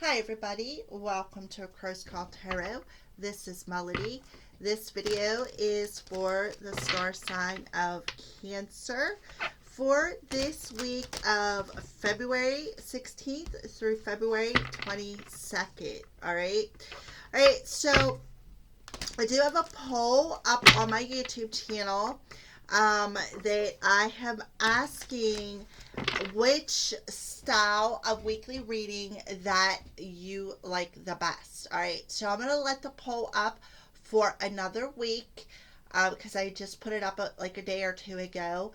Hi everybody, welcome to Crow's Call Tarot. This is Melody. This video is for the star sign of Cancer for this week of February 16th through February 22nd. Alright, so I do have a poll up on my YouTube channel that I am asking which style of weekly reading that you like the best. All right, so I'm going to let the poll up for another week because I just put it up like a day or two ago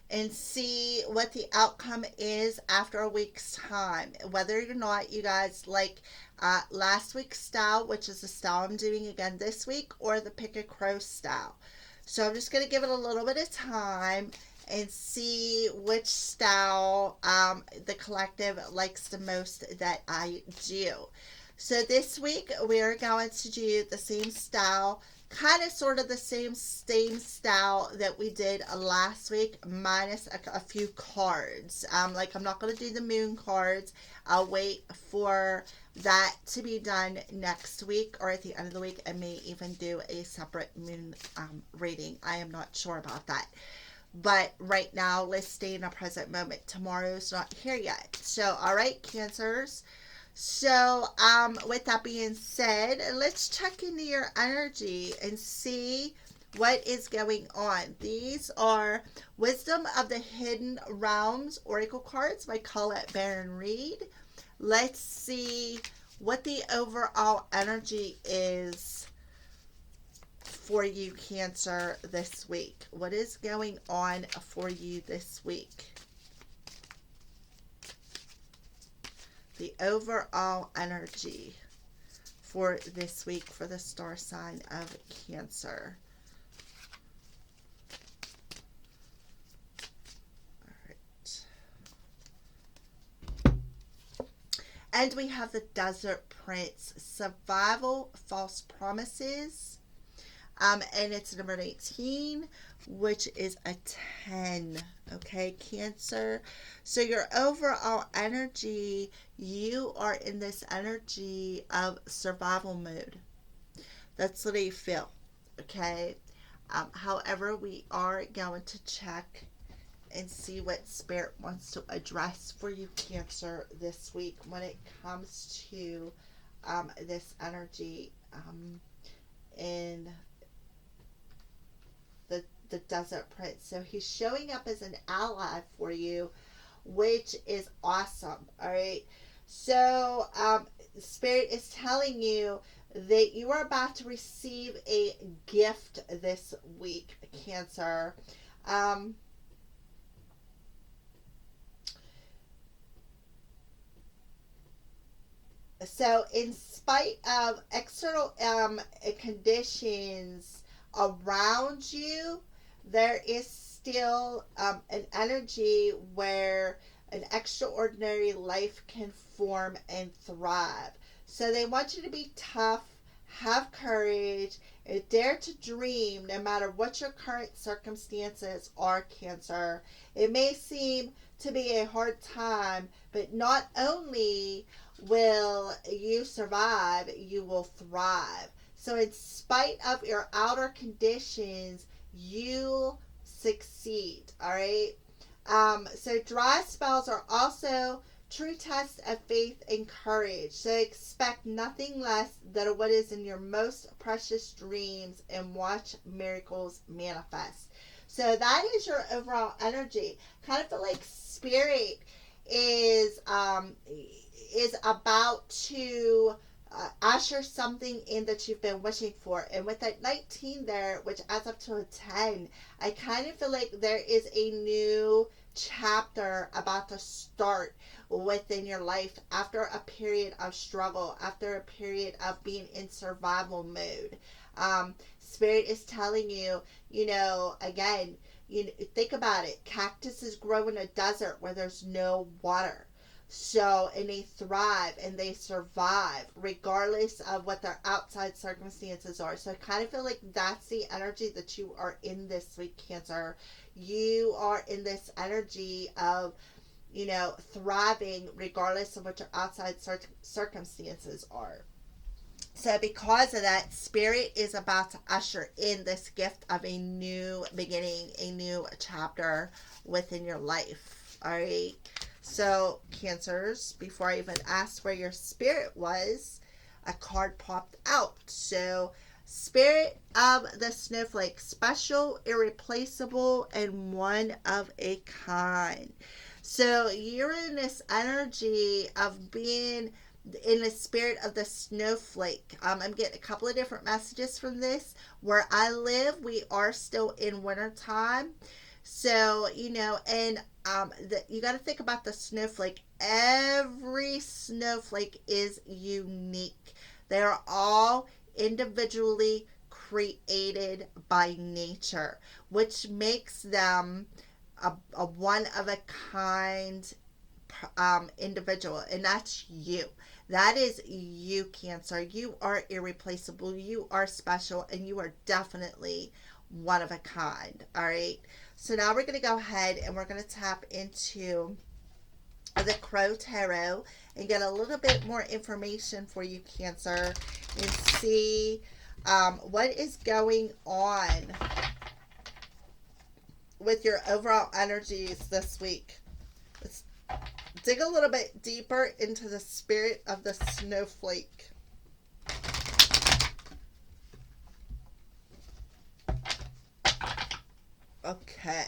and see what the outcome is after a week's time. Whether or not you guys like last week's style, which is the style I'm doing again this week, or the Pick a Crow style. So I'm just going to give it a little bit of time and see which style the collective likes the most that I do. So this week we are going to do the same style, kind of sort of the same style that we did last week, minus a few cards. Like I'm not going to do the moon cards. I'll wait for that to be done next week or at the end of the week. I may even do a separate moon reading. I am not sure about that. But right now, let's stay in the present moment. Tomorrow's not here yet. So, all right, Cancers. So, with that being said, let's check into your energy and see what is going on. These are Wisdom of the Hidden Realms Oracle cards by Colette Baron Reed. Let's see what the overall energy is for you, Cancer, this week. What is going on for you this week? The overall energy for this week for the star sign of Cancer. All right. And we have the Desert Prince. Survival, false promises. And it's number 18, which is a 10. Okay, Cancer. So your overall energy, you are in this energy of survival mode. That's what you feel. Okay. However, we are going to check and see what Spirit wants to address for you, Cancer, this week when it comes to this energy in the Desert Prince. So he's showing up as an ally for you, which is awesome. All right. So Spirit is telling you that you are about to receive a gift this week, Cancer. So in spite of external conditions around you, there is still an energy where an extraordinary life can form and thrive. So they want you to be tough, have courage, and dare to dream no matter what your current circumstances are, Cancer. It may seem to be a hard time, but not only will you survive, you will thrive. So in spite of your outer conditions, you succeed. All right. So dry spells are also true tests of faith and courage. So expect nothing less than what is in your most precious dreams and watch miracles manifest. So that is your overall energy. Kind of feel like Spirit is about to usher something in that you've been wishing for. And with that 19 there, which adds up to a 10, I kind of feel like there is a new chapter about to start within your life after a period of struggle, after a period of being in survival mode. Spirit is telling you, again, think about it. Cactuses grow in a desert where there's no water. So, and they thrive and they survive regardless of what their outside circumstances are. So I kind of feel like that's the energy that you are in this week, Cancer. You are in this energy of thriving regardless of what your outside circumstances are. So, because of that, Spirit is about to usher in this gift of a new beginning, a new chapter within your life. All right. So, Cancers, before I even asked where your spirit was, a card popped out. So, Spirit of the Snowflake, special, irreplaceable, and one of a kind. So, you're in this energy of being in the spirit of the snowflake. I'm getting a couple of different messages from this. Where I live, we are still in winter time. So, and you got to think about the snowflake. Every snowflake is unique. They are all individually created by nature, which makes them a one of a kind individual, and that's you. That is you, Cancer. You are irreplaceable. You are special, and you are definitely one of a kind. All right. So now we're going to go ahead and we're going to tap into the Crow Tarot and get a little bit more information for you, Cancer, and see what is going on with your overall energies this week. Let's dig a little bit deeper into the spirit of the snowflake. Okay.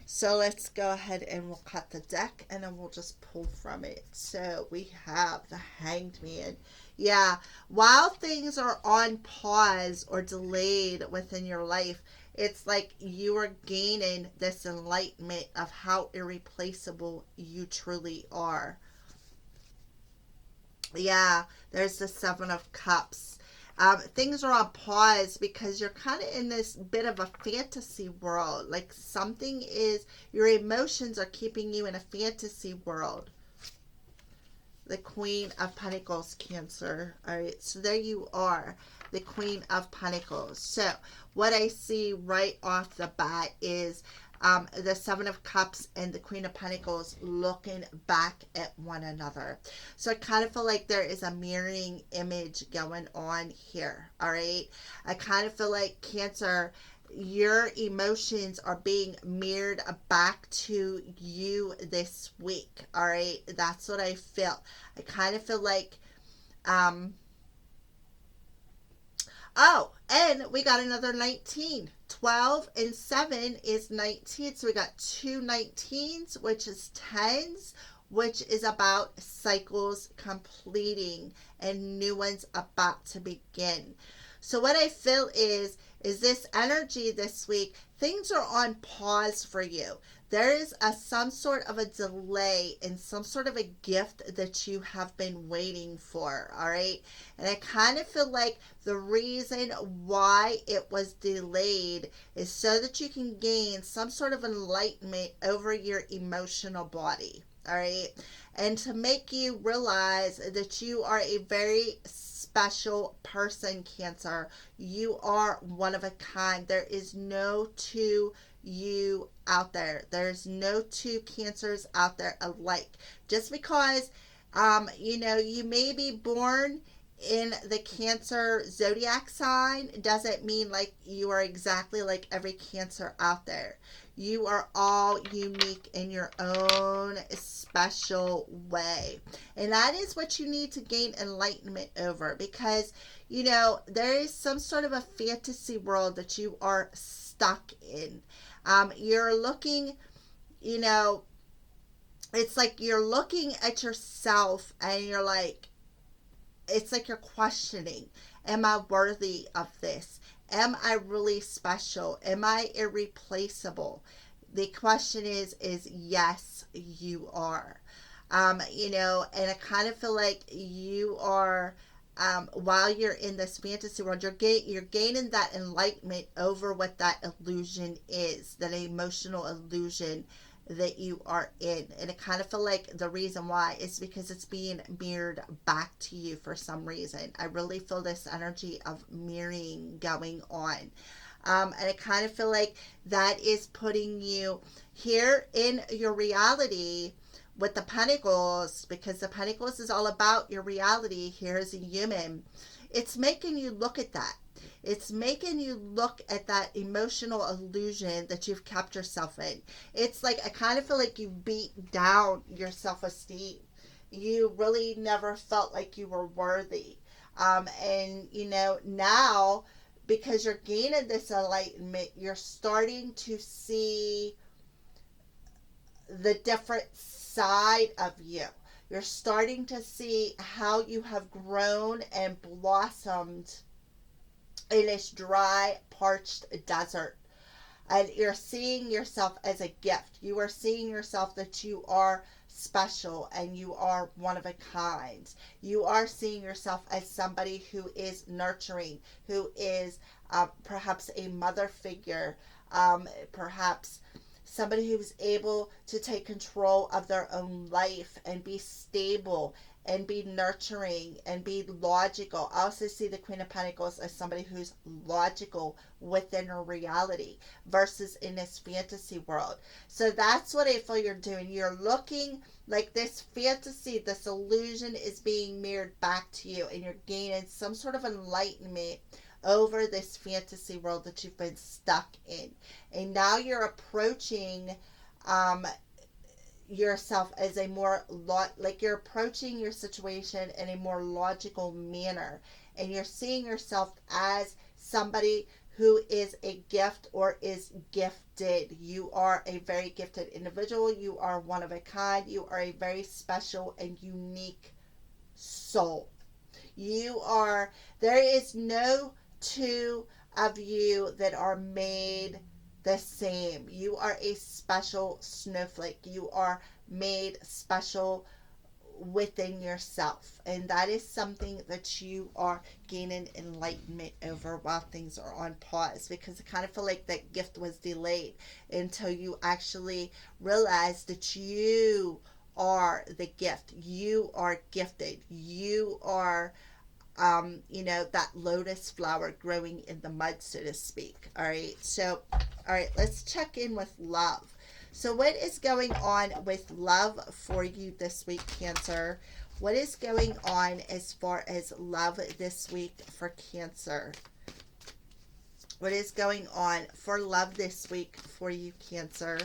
So let's go ahead and we'll cut the deck and then we'll just pull from it. So we have the Hanged Man. Yeah, while things are on pause or delayed within your life, it's like you are gaining this enlightenment of how irreplaceable you truly are. Yeah, there's the Seven of Cups. Things are on pause because you're kind of in this bit of a fantasy world. Like your emotions are keeping you in a fantasy world. The Queen of Pentacles, Cancer. All right, so there you are, the Queen of Pentacles. So what I see right off the bat is the Seven of Cups and the Queen of Pentacles looking back at one another. So I kind of feel like there is a mirroring image going on here. All right, I kind of feel like, Cancer, your emotions are being mirrored back to you this week. All right, that's what I feel. I kind of feel like oh, and we got another 19. 12 and 7 is 19. So we got two 19s, which is 10s, which is about cycles completing and new ones about to begin. So what I feel is this energy this week, things are on pause for you. There is some sort of a delay and some sort of a gift that you have been waiting for, all right? And I kind of feel like the reason why it was delayed is so that you can gain some sort of enlightenment over your emotional body, all right? And to make you realize that you are a very special person, Cancer. You are one of a kind. There is no two you out there. There's no two Cancers out there alike. Just because you may be born in the Cancer zodiac sign doesn't mean like you are exactly like every Cancer out there. You are all unique in your own special way. And that is what you need to gain enlightenment over, because, there is some sort of a fantasy world that you are stuck in. You're looking, it's like you're looking at yourself and you're like, it's like you're questioning, am I worthy of this? Am I really special? Am I irreplaceable? The question is yes, you are. And I kind of feel like you are, while you're in this fantasy world, you're gaining that enlightenment over what that illusion is, that emotional illusion that you are in. And I kind of feel like the reason why is because it's being mirrored back to you for some reason. I really feel this energy of mirroring going on. And I kind of feel like that is putting you here in your reality with the Pentacles, because the Pentacles is all about your reality here as a human. It's making you look at that. It's making you look at that emotional illusion that you've kept yourself in. It's like, I kind of feel like you beat down your self-esteem. You really never felt like you were worthy. And, now, because you're gaining this enlightenment, you're starting to see the different side of you. You're starting to see how you have grown and blossomed in this dry, parched desert. And you're seeing yourself as a gift. You are seeing yourself that you are special and you are one of a kind. You are seeing yourself as somebody who is nurturing, who is perhaps a mother figure, perhaps somebody who's able to take control of their own life and be stable and be nurturing and be logical. I also see the Queen of Pentacles as somebody who's logical within her reality versus in this fantasy world. So that's what I feel you're doing. You're looking like this fantasy, this illusion is being mirrored back to you, and you're gaining some sort of enlightenment over this fantasy world that you've been stuck in. And now you're approaching yourself as a more like you're approaching your situation in a more logical manner, and you're seeing yourself as somebody who is a gift or is gifted. You are a very gifted individual. You are one of a kind. You are a very special and unique soul. There is no two of you that are made the same. You are a special snowflake. You are made special within yourself, and that is something that you are gaining enlightenment over while things are on pause, because I kind of feel like that gift was delayed until you actually realize that you are the gift. You are gifted. You are that lotus flower growing in the mud, so to speak. All right, let's check in with love. So what is going on with love for you this week, Cancer? What is going on as far as love this week for Cancer? What is going on for love this week for you, Cancer?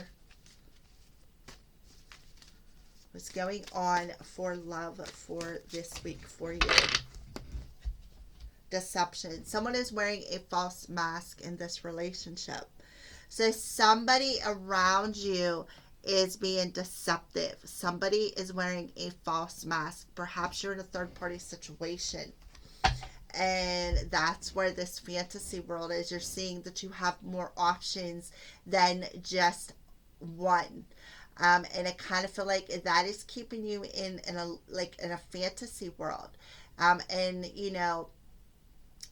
What's going on for love for this week for you? Deception. Someone is wearing a false mask in this relationship. So somebody around you is being deceptive. Somebody is wearing a false mask. Perhaps you're in a third party situation. And that's where this fantasy world is. You're seeing that you have more options than just one. And I kind of feel like that is keeping you in a fantasy world. And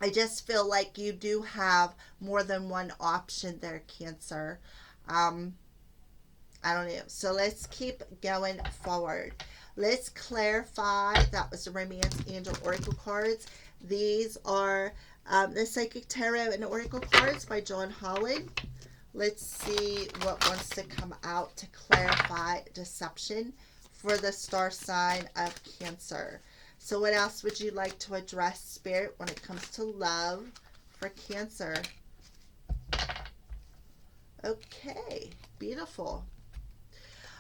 I just feel like you do have more than one option there, Cancer. I don't know. So let's keep going forward. Let's clarify. That was the Romance Angel Oracle cards. These are the Psychic Tarot and Oracle cards by John Holland. Let's see what wants to come out to clarify deception for the star sign of Cancer. So what else would you like to address, Spirit, when it comes to love for Cancer? Okay, beautiful.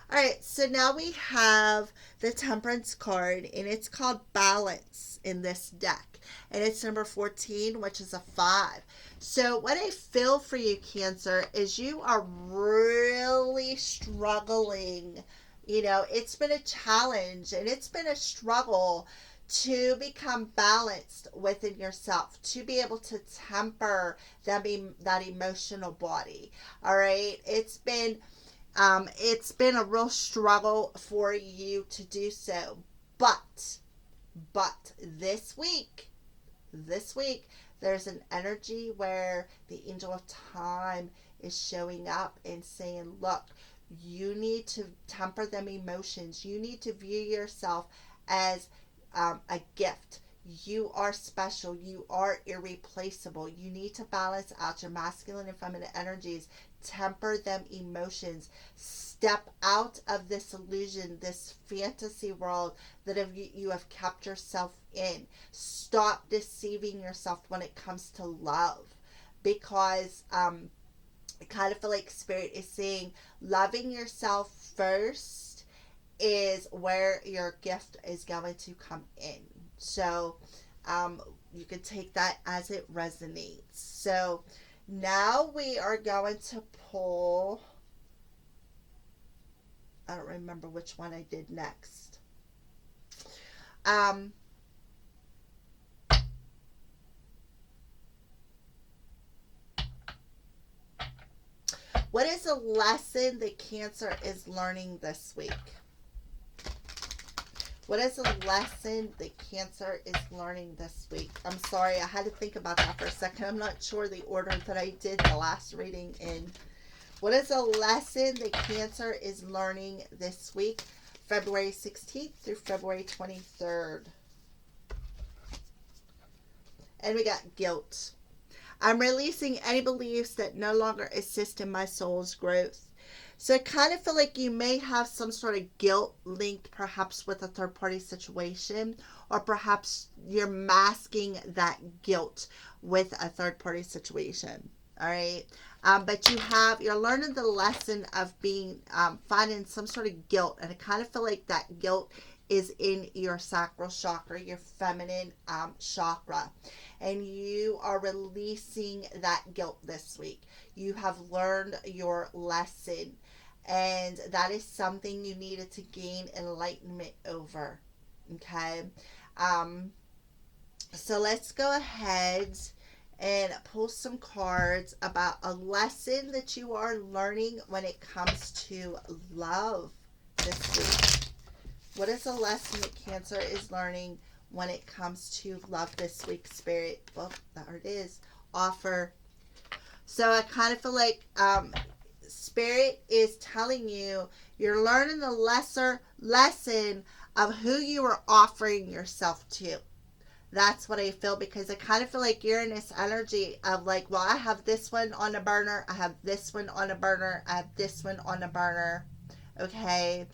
All right, so now we have the Temperance card, and it's called Balance in this deck. And it's number 14, which is a 5. So what I feel for you, Cancer, is you are really struggling. It's been a challenge, and it's been a struggle to become balanced within yourself, to be able to temper that emotional body. All right, it's been a real struggle for you to do so, but this week there's an energy where the angel of time is showing up and saying, look, you need to temper them emotions. You need to view yourself as a gift. You are special. You are irreplaceable. You need to balance out your masculine and feminine energies, temper them emotions, step out of this illusion, this fantasy world that you have kept yourself in. Stop deceiving yourself when it comes to love, because I kind of feel like Spirit is saying loving yourself first is where your gift is going to come in. So you can take that as it resonates. So now we are going to pull, I don't remember which one I did next. What is a lesson that Cancer is learning this week? What is a lesson that Cancer is learning this week? I'm sorry, I had to think about that for a second. I'm not sure the order that I did the last reading in. What is a lesson that Cancer is learning this week, February 16th through February 23rd? And we got guilt. I'm releasing any beliefs that no longer assist in my soul's growth. So I kind of feel like you may have some sort of guilt linked perhaps with a third party situation, or perhaps you're masking that guilt with a third party situation. All right. But you're learning the lesson of finding some sort of guilt. And I kind of feel like that guilt is in your sacral chakra, your feminine chakra. And you are releasing that guilt this week. You have learned your lesson. And that is something you needed to gain enlightenment over. Okay. So let's go ahead and pull some cards about a lesson that you are learning when it comes to love this week. What is a lesson that Cancer is learning when it comes to love this week, Spirit? Well, there it is. Offer. So I kind of feel like Spirit is telling you you're learning the lesson of who you are offering yourself to. That's what I feel, because I kind of feel like you're in this energy of like, well, I have this one on a burner, I have this one on a burner, I have this one on a burner. Okay.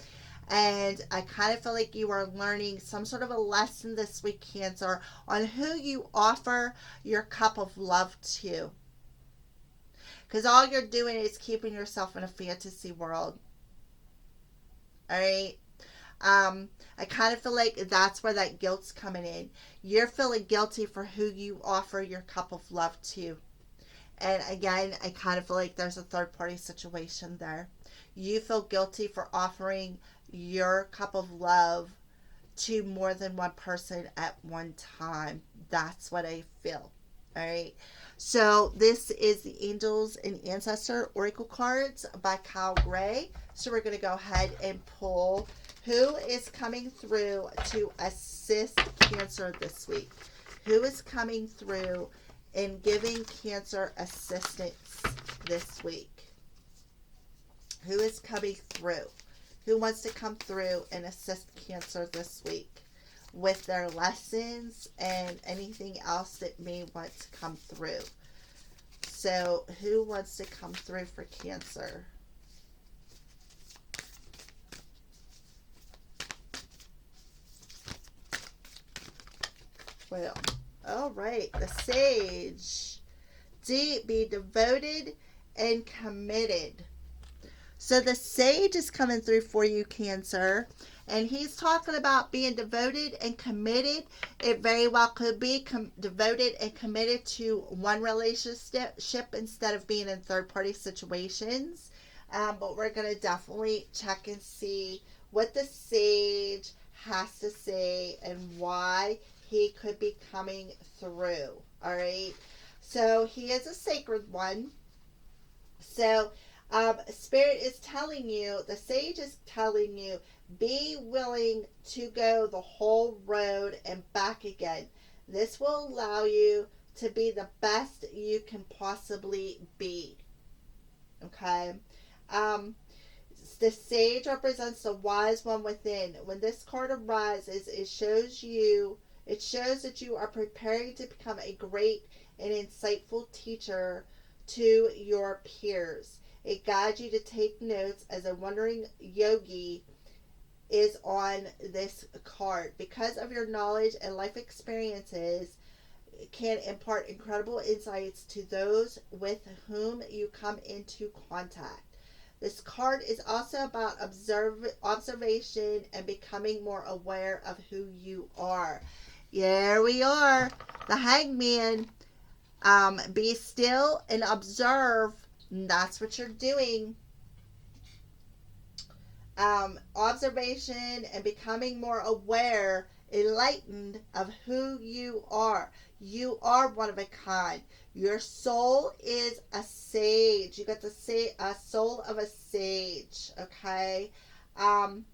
And I kind of feel like you are learning some sort of a lesson this week, Cancer, on who you offer your cup of love to. Because all you're doing is keeping yourself in a fantasy world. All right. I kind of feel like that's where that guilt's coming in. You're feeling guilty for who you offer your cup of love to. And again, I kind of feel like there's a third party situation there. You feel guilty for offering your cup of love to more than one person at one time. That's what I feel. All right. So this is the Angels and Ancestor Oracle cards by Kyle Gray. So we're going to go ahead and pull who is coming through to assist Cancer this week. Who is coming through and giving Cancer assistance this week? Who is coming through? Who wants to come through and assist Cancer this week with their lessons and anything else that may want to come through? So who wants to come through for Cancer? Well, all right. The Sage. Be devoted and committed. So the Sage is coming through for you, Cancer. And he's talking about being devoted and committed. It very well could be devoted and committed to one relationship instead of being in third-party situations. But we're going to definitely check and see what the Sage has to say and why he could be coming through. All right. So he is a sacred one. So Spirit is telling you, the Sage is telling you, be willing to go the whole road and back again. This will allow you to be the best you can possibly be. Okay. The Sage represents the wise one within. When this card arises, it shows you, It shows that you are preparing to become a great and insightful teacher to your peers. It guides you to take notes as a wandering yogi is on this card. Because of your knowledge and life experiences, can impart incredible insights to those with whom you come into contact. This card is also about observation and becoming more aware of who you are. Here we are, the Hangman. Be still and observe. That's what you're doing. Observation and becoming more aware, enlightened of who you are. You are one of a kind. Your soul is a sage. You got to say a soul of a sage, okay? And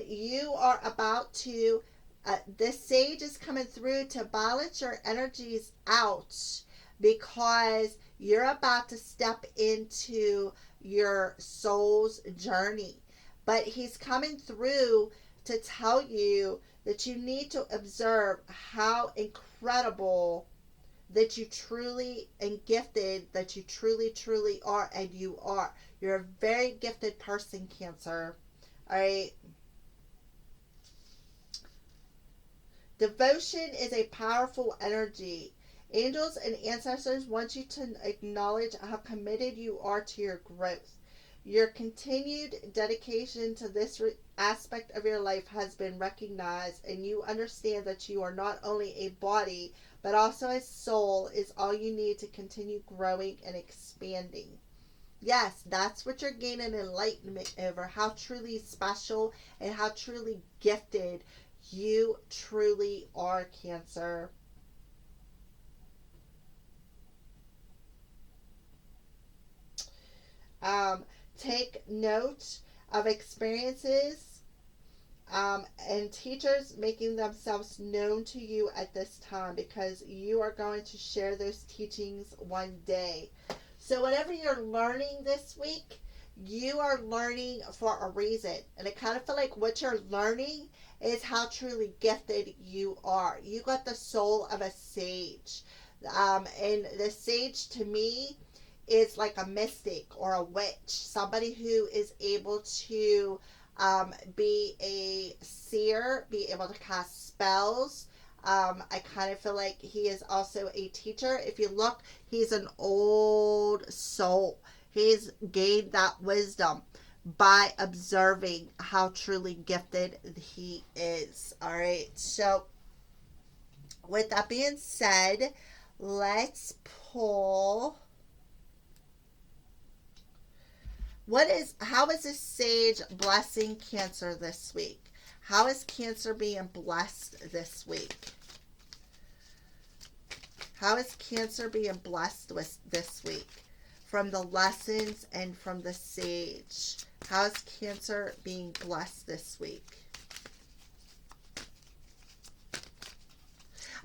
you are about to, this sage is coming through to balance your energies out, because you're about to step into your soul's journey. But he's coming through to tell you that you need to observe how incredible that you truly and gifted that you truly are, and you are. You're a very gifted person, Cancer. All right. Devotion is a powerful energy. Angels and ancestors want you to acknowledge how committed you are to your growth. Your continued dedication to this aspect of your life has been recognized, and you understand that you are not only a body, but also a soul is all you need to continue growing and expanding. Yes, that's what you're gaining enlightenment over, how truly special and how truly gifted you truly are, Cancer. Take note of experiences and teachers making themselves known to you at this time, because you are going to share those teachings one day. So whatever you're learning this week, you are learning for a reason. And I kind of feel like what you're learning is how truly gifted you are. You got the soul of a sage. And the sage to me is like a mystic or a witch, somebody who is able to be a seer, be able to cast spells. I kind of feel like he is also a teacher. If you look, he's an old soul. He's gained that wisdom by observing how truly gifted he is. All right. So, with that being said, let's pull. How is this sage blessing Cancer this week? How is Cancer being blessed this week? How is Cancer being blessed with this week? From the lessons and from the sage. How is Cancer being blessed this week?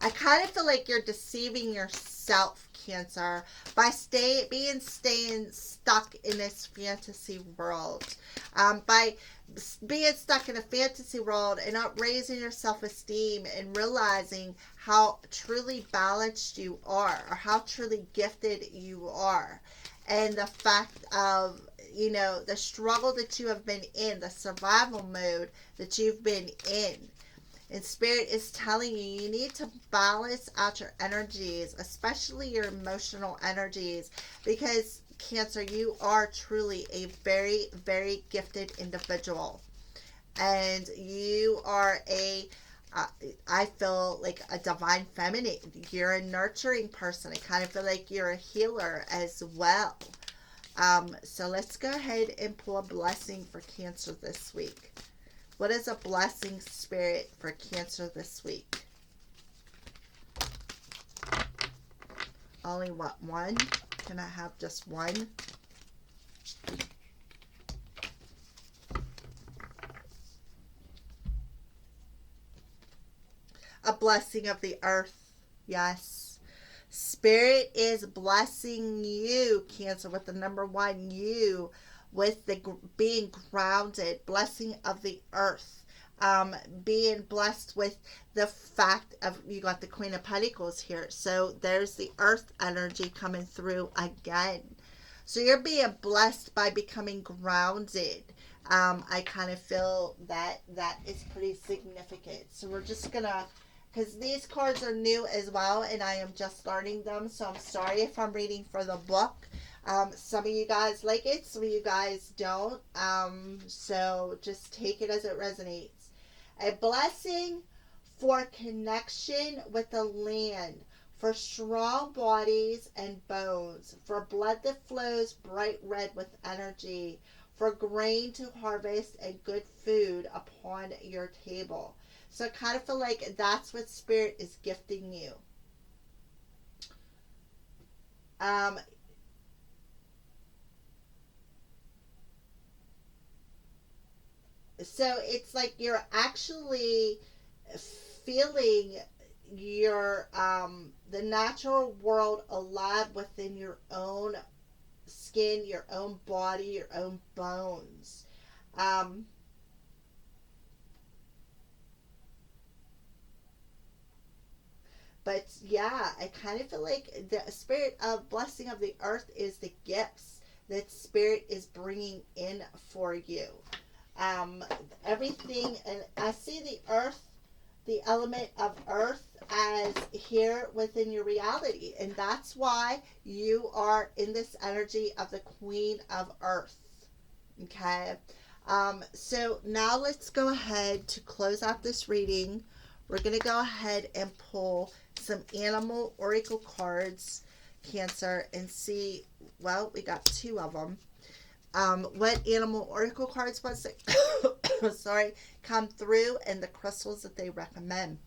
I kind of feel like you're deceiving yourself, Cancer, by staying stuck in this fantasy world. By being stuck in a fantasy world and not raising your self-esteem and realizing how truly balanced you are, or how truly gifted you are. And the fact of, the struggle that you have been in, the survival mode that you've been in. And Spirit is telling you, you need to balance out your energies, especially your emotional energies, because Cancer, you are truly a very, very gifted individual. And you are I feel like a divine feminine. You're a nurturing person. I kind of feel like you're a healer as well. So let's go ahead and pull a blessing for Cancer this week. What is a blessing, Spirit, for Cancer this week? Only what, one? Can I have just one? A blessing of the earth. Yes. Spirit is blessing you, Cancer, with the number one, you, with the being grounded, blessing of the earth. being blessed with the fact of you got the Queen of Pentacles here. So there's the earth energy coming through again. So you're being blessed by becoming grounded. I kind of feel that that is pretty significant. So we're just going to, because these cards are new as well, and I am just learning them. So I'm sorry if I'm reading for the book. Some of you guys like it, some of you guys don't. So just take it as it resonates. A blessing for connection with the land, for strong bodies and bones, for blood that flows bright red with energy, for grain to harvest and good food upon your table. So I kind of feel like that's what Spirit is gifting you. So it's like you're actually feeling your the natural world alive within your own skin, your own body, your own bones. But yeah, I kind of feel like the spirit of blessing of the earth is the gifts that Spirit is bringing in for you. Everything, and I see the earth, the element of earth, as here within your reality, and that's why you are in this energy of the Queen of Earth. Okay, so now let's go ahead to close out this reading. We're going to go ahead and pull some animal oracle cards, Cancer, and see, well, we got two of them. What animal oracle cards was it? Sorry, come through, and the crystals that they recommend.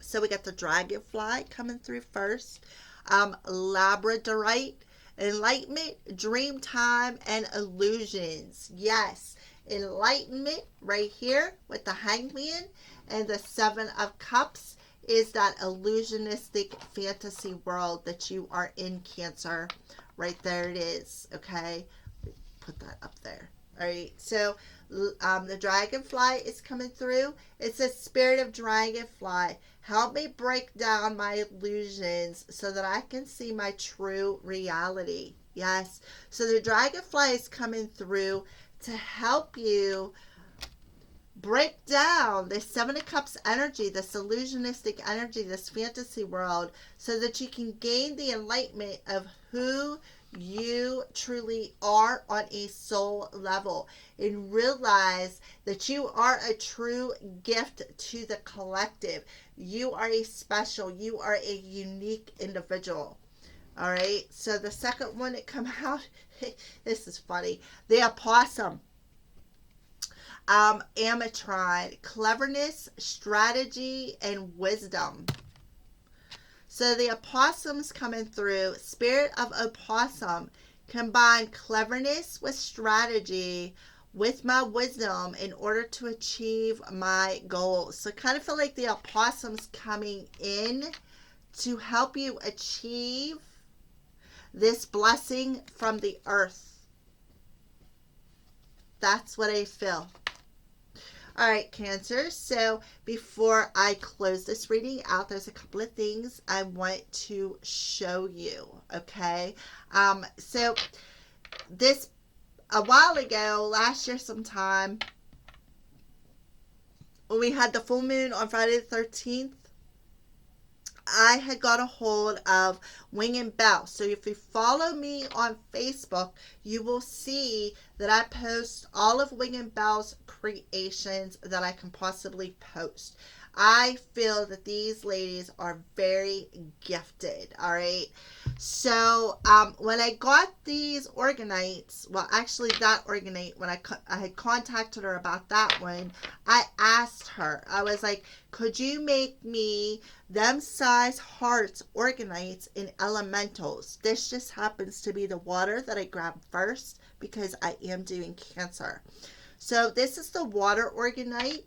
So we got the dragonfly coming through first, labradorite, enlightenment, dream time, and illusions. Yes, enlightenment right here with the hangman, and the 7 of cups is that illusionistic fantasy world that you are in, Cancer. Right there it is. Okay, put that up there. All right, so the dragonfly is coming through. It's a spirit of dragonfly. Help me break down my illusions so that I can see my true reality. Yes, so the dragonfly is coming through to help you break down this 7 of cups energy, this illusionistic energy, this fantasy world, so that you can gain the enlightenment of who you truly are on a soul level, and realize that you are a true gift to the collective. You are a special, you are a unique individual. All right, so the second one that come out, this is funny, the opossum. Ametrine, cleverness, strategy, and wisdom. So the opossums coming through, spirit of opossum, combine cleverness with strategy with my wisdom in order to achieve my goals. So I kind of feel like the opossums coming in to help you achieve this blessing from the earth. That's what I feel. All right, Cancer, so before I close this reading out, there's a couple of things I want to show you, okay? So this, a while ago, last year sometime, when we had the full moon on Friday the 13th, I had got a hold of Wing and Bell. So if you follow me on Facebook, you will see that I post all of Wing and Bell's creations that I can possibly post. I feel that these ladies are very gifted, all right? So when I got these organites, well, actually that organite, when I had contacted her about that one, I asked her, I was like, could you make me them size hearts organites in elementals? This just happens to be the water that I grabbed first because I am doing Cancer. So this is the water organite.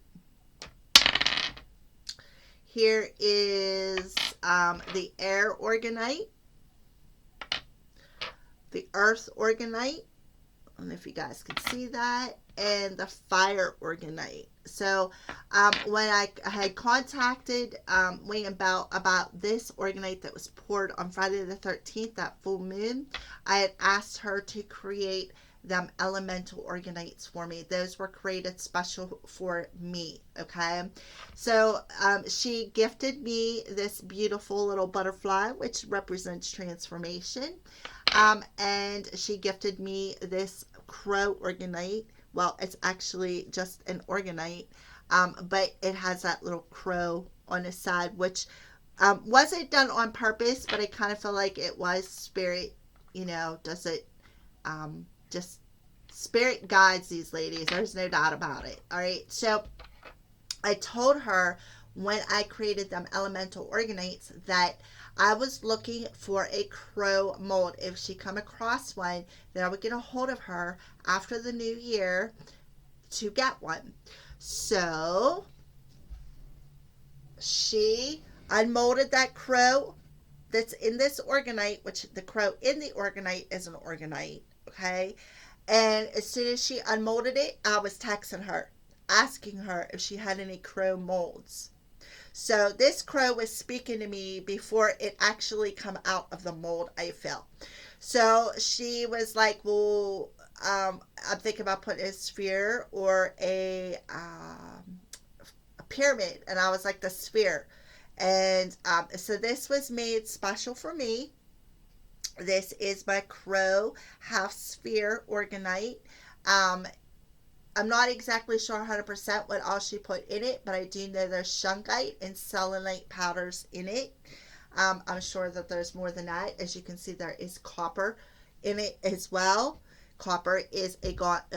Here is the air organite, the earth organite. I don't know if you guys can see that. and the fire orgonite. So when I had contacted Wing and Bell about this orgonite that was poured on Friday the 13th, that full moon, I had asked her to create them elemental organites for me. Those were created special for me. Okay, so she gifted me this beautiful little butterfly, which represents transformation, and she gifted me this crow orgonite. Well, it's actually just an orgonite, but it has that little crow on the side, which wasn't done on purpose, but I kind of feel like it was spirit, does it just spirit guides these ladies. There's no doubt about it. All right. So I told her when I created them elemental organites that I was looking for a crow mold. If she come across one, then I would get a hold of her after the new year to get one. So she unmolded that crow that's in this orgonite, which the crow in the orgonite is an orgonite. Okay. And as soon as she unmolded it, I was texting her, asking her if she had any crow molds. So this crow was speaking to me before it actually come out of the mold, I feel. So she was like, well, I'm thinking about putting a sphere or a pyramid. And I was like, the sphere. And so this was made special for me. This is my crow half sphere orgonite. I'm not exactly sure 100% what all she put in it, but I do know there's shungite and selenite powders in it. I'm sure that there's more than that. As you can see, there is copper in it as well. Copper is a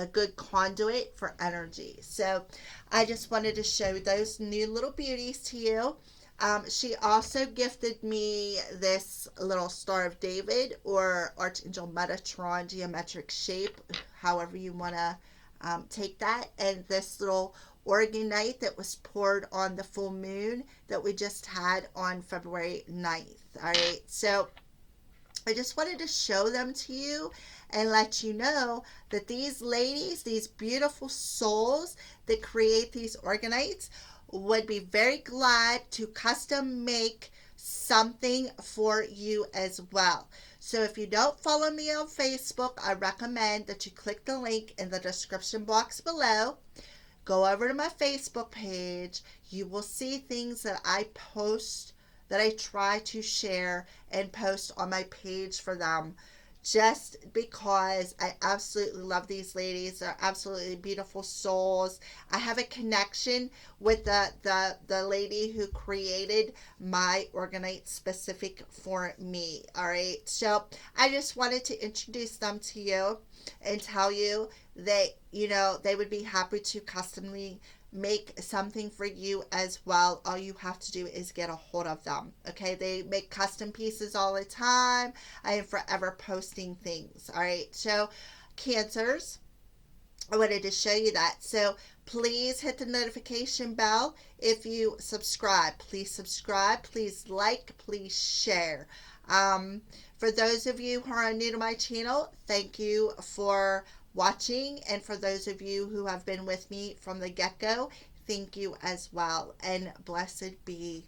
good conduit for energy. So I just wanted to show those new little beauties to you. She also gifted me this little Star of David or Archangel Metatron geometric shape, however you want to take that, and this little orgonite that was poured on the full moon that we just had on February 9th. All right, so I just wanted to show them to you and let you know that these ladies, these beautiful souls that create these organites, would be very glad to custom make something for you as well. So if you don't follow me on Facebook, I recommend that you click the link in the description box below. Go over to my Facebook page. You will see things that I post, that I try to share and post on my page for them, just because I absolutely love these ladies. They're absolutely beautiful souls. I have a connection with the lady who created my orgonite specific for me. All right. So I just wanted to introduce them to you and tell you that, they would be happy to customly make something for you as well. All you have to do is get a hold of them. Okay, they make custom pieces all the time. I am forever posting things. All right, so Cancers, I wanted to show you that. So please hit the notification bell if you subscribe. Please subscribe, please like, please share. For those of you who are new to my channel, thank you for watching, and for those of you who have been with me from the get-go, thank you as well, and blessed be